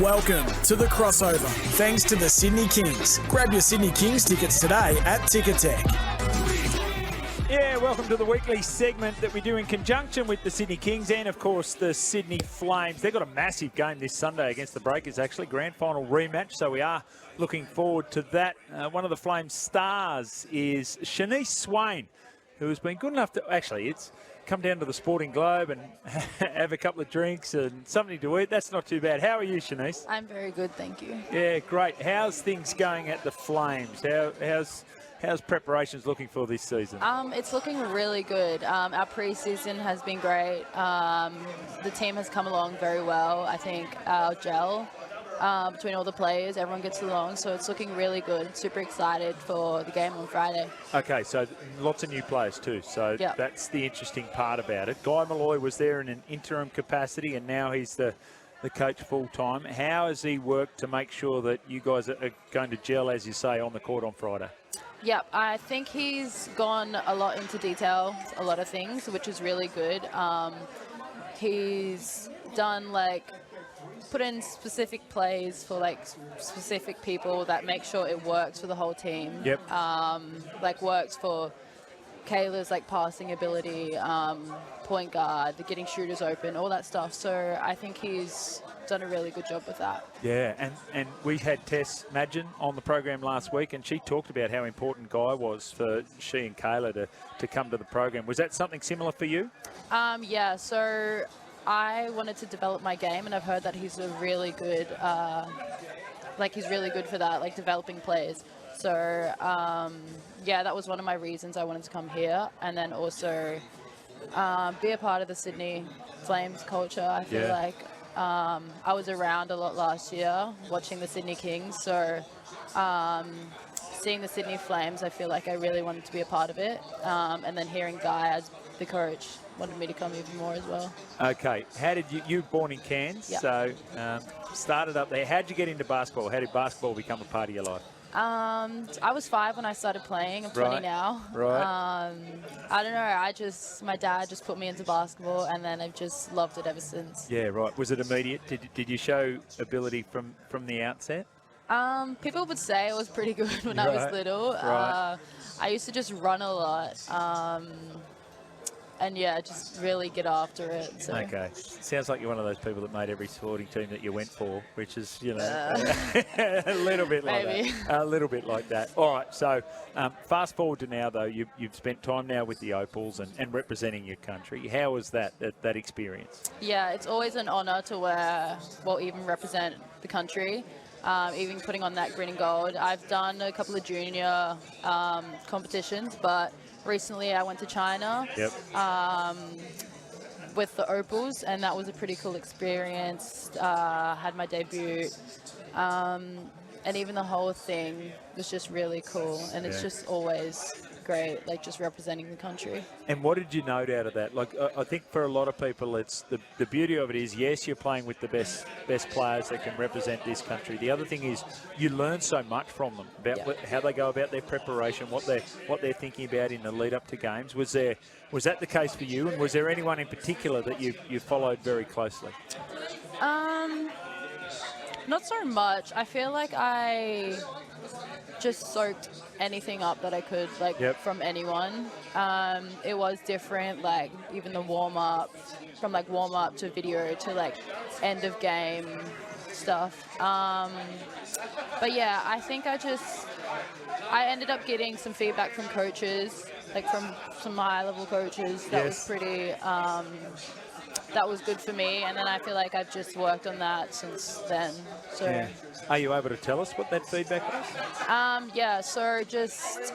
Welcome to The Crossover, thanks to the Sydney Kings. Grab your Sydney Kings tickets today at Ticketek. Yeah, welcome to the weekly segment that we do in conjunction with the Sydney Kings and, of course, the Sydney Flames. They've got a massive game this Sunday against the Breakers, actually, grand final rematch, so we are looking forward to that. One of the Flames stars is Shaneice Swain, who has been good enough to, actually, it's come down to the Sporting Globe and have a couple of drinks and something to eat. That's not too bad. How are you, Shaneice? I'm very good, thank you. Yeah, great. How's things going at the Flames? How's preparations looking for this season? It's looking really good. Our pre-season has been great. The team has come along very well. I think our gel between all the players, everyone gets along, so it's looking really good. Super excited for the game on Friday. Okay, so lots of new players too, so yep. That's the interesting part about it. Guy Malloy was there in an interim capacity, and now he's the coach full-time. How has he worked to make sure that you guys are going to gel, as you say, on the court on Friday? Yep, I think he's gone a lot into detail, a lot of things, which is really good. He's done, put in specific plays for, specific people that make sure it works for the whole team. Yep. Works for Kayla's, passing ability, point guard, the getting shooters open, all that stuff. So I think he's done a really good job with that. Yeah, and we had Tess Madgen on the program last week, and she talked about how important Guy was for she and Kayla to come to the program. Was that something similar for you? Yeah, so I wanted to develop my game, and I've heard that he's a really good, he's really good for that, developing players. So, yeah, that was one of my reasons I wanted to come here, and then also be a part of the Sydney Flames culture. I feel like I was around a lot last year watching the Sydney Kings, so seeing the Sydney Flames, I feel like I really wanted to be a part of it, and then hearing Guy as the coach wanted me to come even more as well. Okay, how did you were born in Cairns, yep. So started up there. How did you get into basketball? How did basketball become a part of your life? I was 5 when I started playing. I'm 20 now. Right. I don't know. My dad just put me into basketball, and then I've just loved it ever since. Yeah, right. Was it immediate? Did you show ability from the outset? People would say I was pretty good when I was little. Right. I used to just run a lot. And yeah, just really get after it. So. Okay. Sounds like you're one of those people that made every sporting team that you went for, which is, a little bit like maybe. that. A little bit like that. All right. So fast forward to now, though. You've spent time now with the Opals and representing your country. How was that experience? Yeah, it's always an honour to even represent the country. Even putting on that green and gold. I've done a couple of junior competitions, but recently I went to China with the Opals, and that was a pretty cool experience. Had my debut, and even the whole thing was just really cool, and it's just always great, just representing the country. And what did you note out of that? I think for a lot of people, it's the beauty of it is, yes, you're playing with the best players that can represent this country. The other thing is you learn so much from them about how they go about their preparation, what they're thinking about in the lead up to games. Was that the case for you, and was there anyone in particular that you followed very closely? Not so much. I feel like I just soaked anything up that I could, from anyone. It was different, even the warm-up, from warm-up to video to end of game stuff. But yeah, I think I ended up getting some feedback from coaches, from some high-level coaches. That was pretty, that was good for me, and then I feel like I've just worked on that since then. So. Yeah. Are you able to tell us what that feedback was? Yeah, so just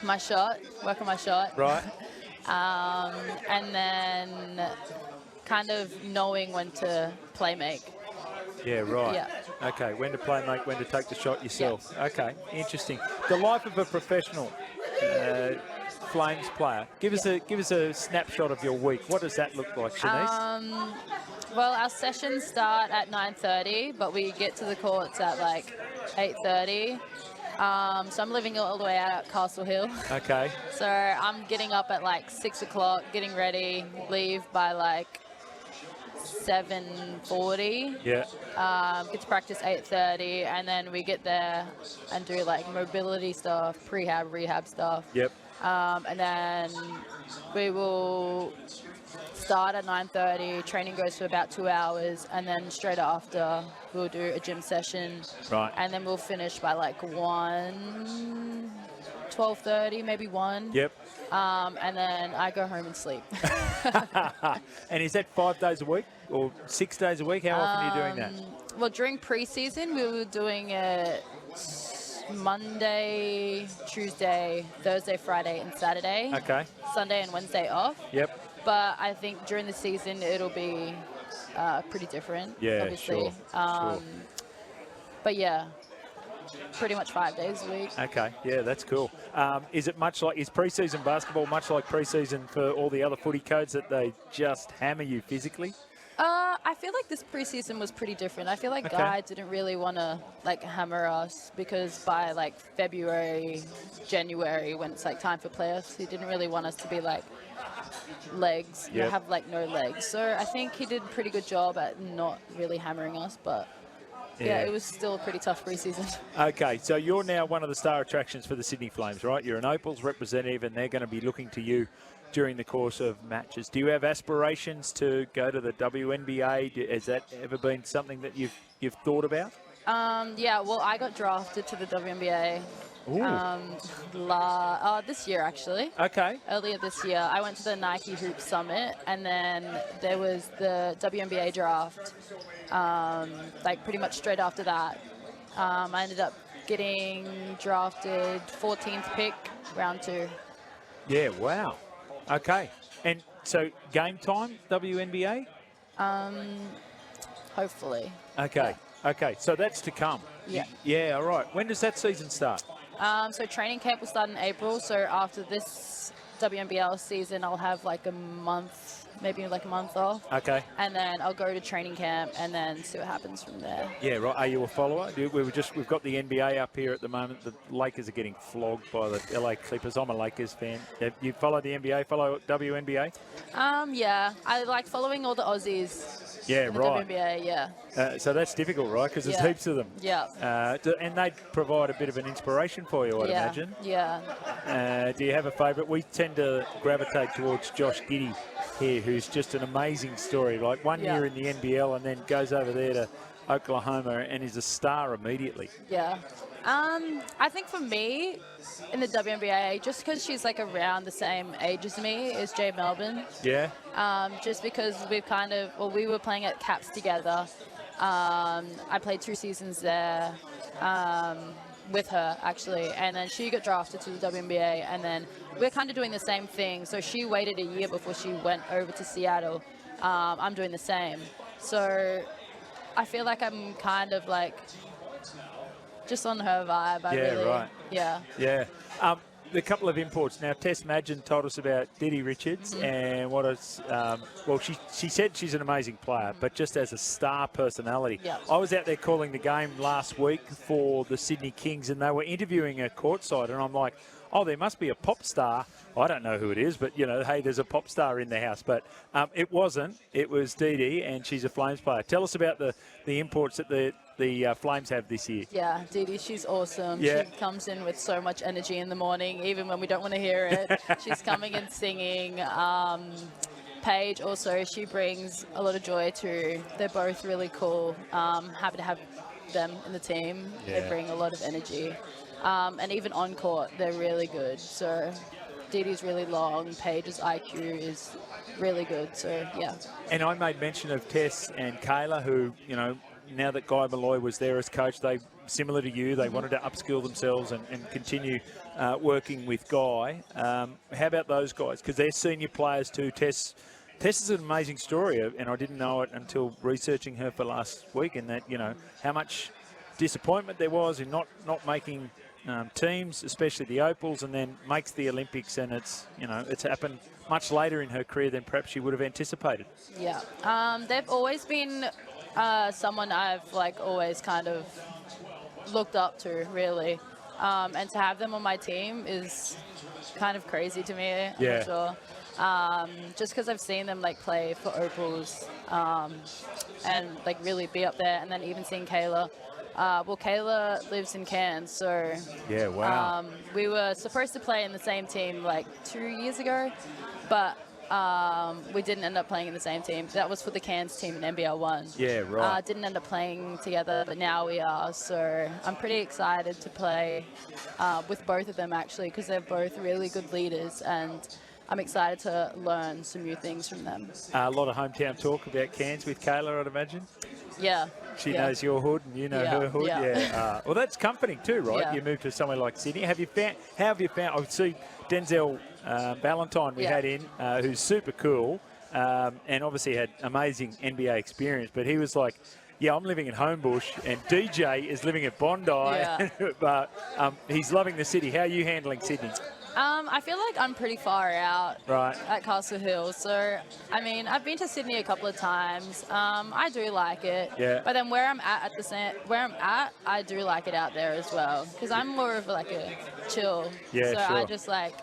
my shot, work on my shot. Right. And then kind of knowing when to play make. Yeah, right. Yeah. Okay, when to play make, when to take the shot yourself. Yeah. Okay, interesting. The life of a professional Flames player. Give us a snapshot of your week. What does that look like, Shaneice? Well, our sessions start at 9:30, but we get to the courts at 8:30. So I'm living all the way out at Castle Hill. Okay. So I'm getting up at 6 o'clock, getting ready, leave by 7:40. Yeah. Get to practice 8:30, and then we get there and do like mobility stuff, prehab, rehab stuff. Yep. And then we will start at 9:30. Training goes for about 2 hours, and then straight after we'll do a gym session. Right. And then we'll finish by like 1, 12:30, maybe 1. Yep. And then I go home and sleep. And is that 5 days a week or 6 days a week? How often are you doing that? Well, during preseason, we were doing it Monday, Tuesday, Thursday, Friday, and Saturday. Okay. Sunday and Wednesday off. Yep. But I think during the season, it'll be pretty different, Yeah, obviously. sure. But yeah, pretty much 5 days a week. Okay, yeah, that's cool. Is it much like, is preseason basketball much like preseason for all the other footy codes that they just hammer you physically? I feel like this preseason was pretty different. I feel like Okay. Guy didn't really want to like hammer us, because by like February, January, when it's like time for playoffs, he didn't really want us to be like legs, Yep. have like no legs. So I think he did a pretty good job at not really hammering us, but yeah, it was still a pretty tough preseason. Okay, so you're now one of the star attractions for the Sydney Flames, right? You're an Opals representative, and they're going to be looking to you during the course of matches. Do you have aspirations to go to the WNBA? Has that ever been something that you've thought about? Yeah, well, I got drafted to the WNBA this year, actually. Okay. Earlier this year, I went to the Nike Hoop Summit, and then there was the WNBA draft, like pretty much straight after that. I ended up getting drafted 14th pick, round 2. Yeah, wow. Okay. And so game time, WNBA? Hopefully. Okay. Okay, so that's to come. Yeah. Yeah, all right. When does that season start? So training camp will start in April. So after this WNBL season, I'll have like a month, maybe like a month off. Okay. And then I'll go to training camp and then see what happens from there. Yeah, right. Are you a follower? We've got the NBA up here at the moment. The Lakers are getting flogged by the LA Clippers. I'm a Lakers fan. You follow the NBA, follow WNBA? Yeah, I like following all the Aussies. Yeah, in the right. WNBA, yeah. So that's difficult, right? Because there's Yeah. heaps of them. Yeah. And they provide a bit of an inspiration for you, I'd imagine. Yeah. Do you have a favourite? We tend to gravitate towards Josh Giddey here, who's just an amazing story. Like one Yeah. year in the NBL and then goes over there to Oklahoma and is a star immediately. Yeah. I think for me, in the WNBA, just because she's like around the same age as me, is Jay Melbourne. Yeah? Just because we were playing at Caps together. I played 2 seasons there with her, actually. And then she got drafted to the WNBA, and then we're kind of doing the same thing. So she waited a year before she went over to Seattle. I'm doing the same. So I feel like I'm kind of like just on her vibe. Right. Yeah. Yeah. A couple of imports. Now, Tess Madgen told us about Didi Richards and what is, she said she's an amazing player, but just as a star personality. Yeah. I was out there calling the game last week for the Sydney Kings, and they were interviewing her courtside, and I'm like, oh, there must be a pop star. I don't know who it is, but, hey, there's a pop star in the house. But it wasn't. It was Didi, and she's a Flames player. Tell us about the imports that the Flames have this year. Yeah, Didi, she's awesome. Yeah. She comes in with so much energy in the morning, even when we don't want to hear it. She's coming and singing. Paige also, she brings a lot of joy too. They're both really cool. Happy to have them in the team. Yeah. They bring a lot of energy. And even on court, they're really good. So Didi's really long. Paige's IQ is really good. So, yeah. And I made mention of Tess and Kayla, who, now that Guy Malloy was there as coach, they, similar to you, they wanted to upskill themselves and continue working with Guy. How about those guys? Because they're senior players too. Tess is an amazing story, and I didn't know it until researching her for last week, and that, how much disappointment there was in not making teams, especially the Opals, and then makes the Olympics, and it's happened much later in her career than perhaps she would have anticipated. Yeah. They've always been someone I've always kind of looked up to, really. And to have them on my team is kind of crazy to me. I'm Yeah. not sure. Just because I've seen them like play for Opals and like really be up there, and then even seeing Kayla. Well, Kayla lives in Cairns, so Yeah, wow. we were supposed to play in the same team like 2 years ago, but we didn't end up playing in the same team. That was for the Cairns team in NBL 1. Yeah, right. Didn't end up playing together, but now we are. So I'm pretty excited to play with both of them, actually, because they're both really good leaders, and I'm excited to learn some new things from them. A lot of hometown talk about Cairns with Kayla, I'd imagine. Yeah. She yeah. knows your hood and you know her hood. Yeah. Well, that's comforting too, right? Yeah. You moved to somewhere like Sydney. How have you found? I see Denzel Valentine we had in, who's super cool, and obviously had amazing NBA experience. But he was like, "Yeah, I'm living in Homebush, and DJ is living at Bondi, but he's loving the city." How are you handling Sydney? I feel like I'm pretty far out at Castle Hill. So, I mean, I've been to Sydney a couple of times. I do like it. Yeah. But then where I'm at, I do like it out there as well. Because I'm more of like a chill. Yeah, so sure. I just like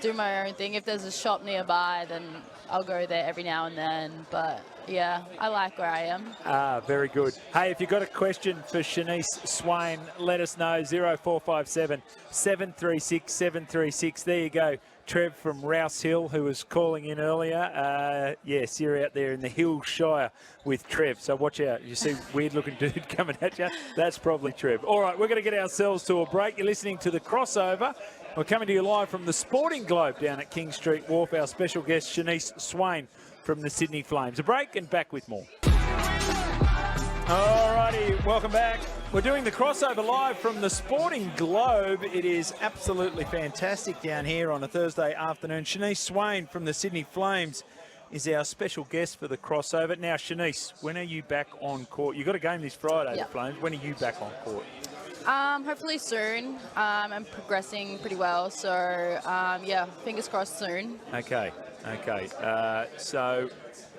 do my own thing. If there's a shop nearby, then I'll go there every now and then. But yeah, I like where I am. Very good. Hey, if you've got a question for Shaneice Swain, let us know. 0457 736 736. There you go. Trev from Rouse Hill, who was calling in earlier. Yes, you're out there in the Hill Shire with Trev, so watch out. You see weird-looking dude coming at you? That's probably Trev. All right, we're going to get ourselves to a break. You're listening to The Crossover. We're coming to you live from the Sporting Globe down at King Street Wharf. Our special guest, Shaneice Swain from the Sydney Flames. A break and back with more. All righty, welcome back. We're doing The Crossover live from the Sporting Globe. It is absolutely fantastic down here on a Thursday afternoon. Shaneice Swain from the Sydney Flames is our special guest for The Crossover. Now, Shaneice, when are you back on court? You've got a game this Friday, the Flames. When are you back on court? Hopefully soon. I'm progressing pretty well, so yeah, fingers crossed soon. Okay. So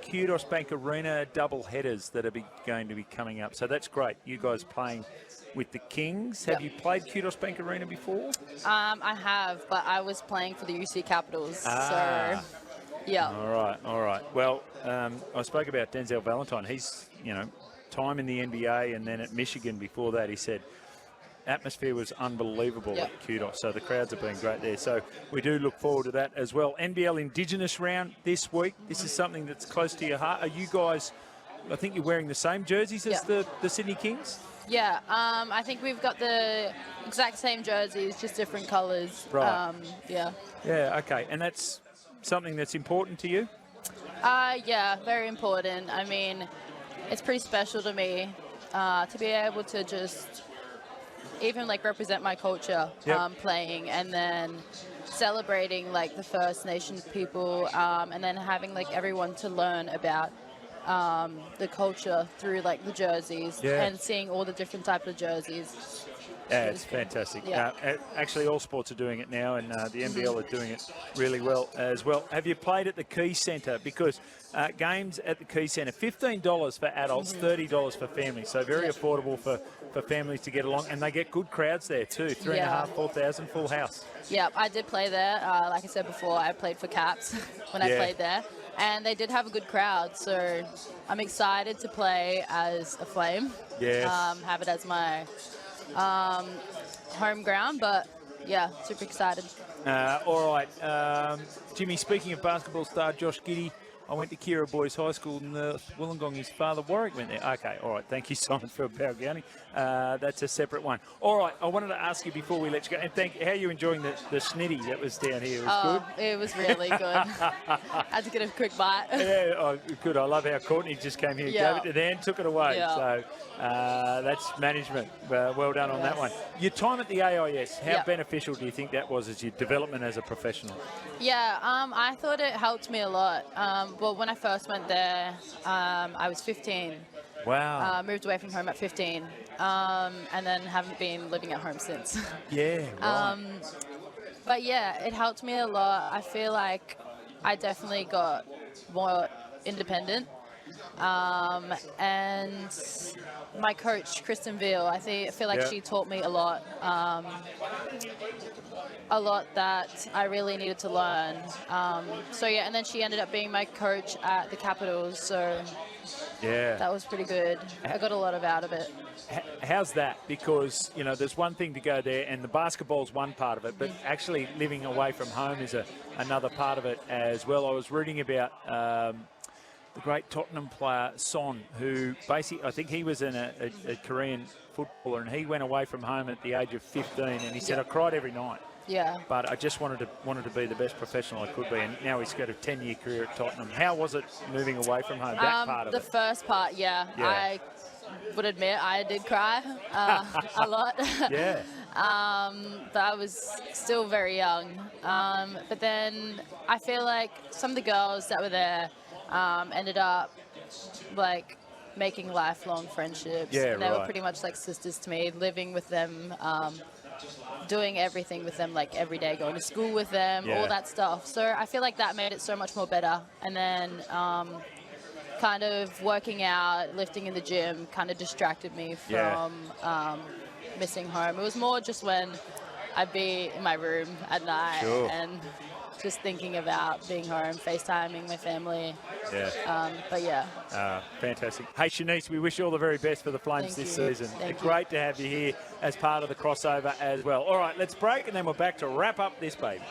Kudos Bank Arena double headers that are going to be coming up. So that's great. You guys playing with the Kings. Have you played Kudos Bank Arena before? I have, but I was playing for the UC Capitals. So yeah. All right. Well, I spoke about Denzel Valentine. He's, time in the NBA and then at Michigan before that, he said, atmosphere was unbelievable at Kudos, so the crowds have been great there. So we do look forward to that as well. NBL Indigenous round this week. This is something that's close to your heart. Are you guys, I think you're wearing the same jerseys as the Sydney Kings? Yeah, I think we've got the exact same jerseys, just different colours. Right. Yeah, okay. And that's something that's important to you? Yeah, very important. I mean, it's pretty special to me to be able to just even like represent my culture playing, and then celebrating like the First Nations people, and then having like everyone to learn about the culture through like the jerseys and seeing all the different types of jerseys. Yeah, it's fantastic. Yeah. Actually, all sports are doing it now, and the NBL are doing it really well as well. Have you played at the Key Centre? Because games at the Key Centre, $15 for adults, $30 for families. So very affordable for families to get along, and they get good crowds there too. 3,500, 4,000, full house. Yeah, I did play there. Like I said before, I played for Caps when I played there. And they did have a good crowd, so I'm excited to play as a Flame. Yes. Have it as my home ground, but yeah, super excited. All right, Jimmy, speaking of basketball star Josh Giddey, I went to Kira Boys High School in Wollongong. His father, Warwick, went there. Okay, all right. Thank you, Simon, for Balgownie. That's a separate one. All right, I wanted to ask you before we let you go, and how are you enjoying the snitty that was down here? It was good? It was really good. I had to get a quick bite. Yeah, good. I love how Courtney just came here, gave it to Dan, took it away. Yeah. So that's management. Well done on that one. Your time at the AIS, how beneficial do you think that was as your development as a professional? Yeah, I thought it helped me a lot. Well, when I first went there, I was 15. Wow. Moved away from home at 15, and then haven't been living at home since. Yeah, right. But yeah, it helped me a lot. I feel like I definitely got more independent. And my coach, Kristen Veal, I feel like she taught me a lot that I really needed to learn. So yeah, and then she ended up being my coach at the Capitals, so that was pretty good. I got a lot out of it. How's that? Because, you know, there's one thing to go there, and the basketball's one part of it, but actually living away from home is another part of it as well. I was reading about the great Tottenham player, Son, who basically, I think he was a Korean footballer, and he went away from home at the age of 15, and he said, I cried every night. Yeah. But I just wanted to be the best professional I could be, and now he's got a 10-year career at Tottenham. How was it moving away from home, that part of it? The first part, I would admit I did cry a lot. Yeah. But I was still very young. But then I feel like some of the girls that were there ended up like making lifelong friendships. Yeah, and they were pretty much like sisters to me, living with them, doing everything with them, like every day, going to school with them, all that stuff. So I feel like that made it so much more better. And then kind of working out, lifting in the gym kind of distracted me from missing home. It was more just when I'd be in my room at night and just thinking about being home, FaceTiming my family. But fantastic. Hey, Shaneice, we wish you all the very best for the Flames this season. Great to have you here as part of the crossover as well. All right, let's break, and then we're back to wrap up this baby.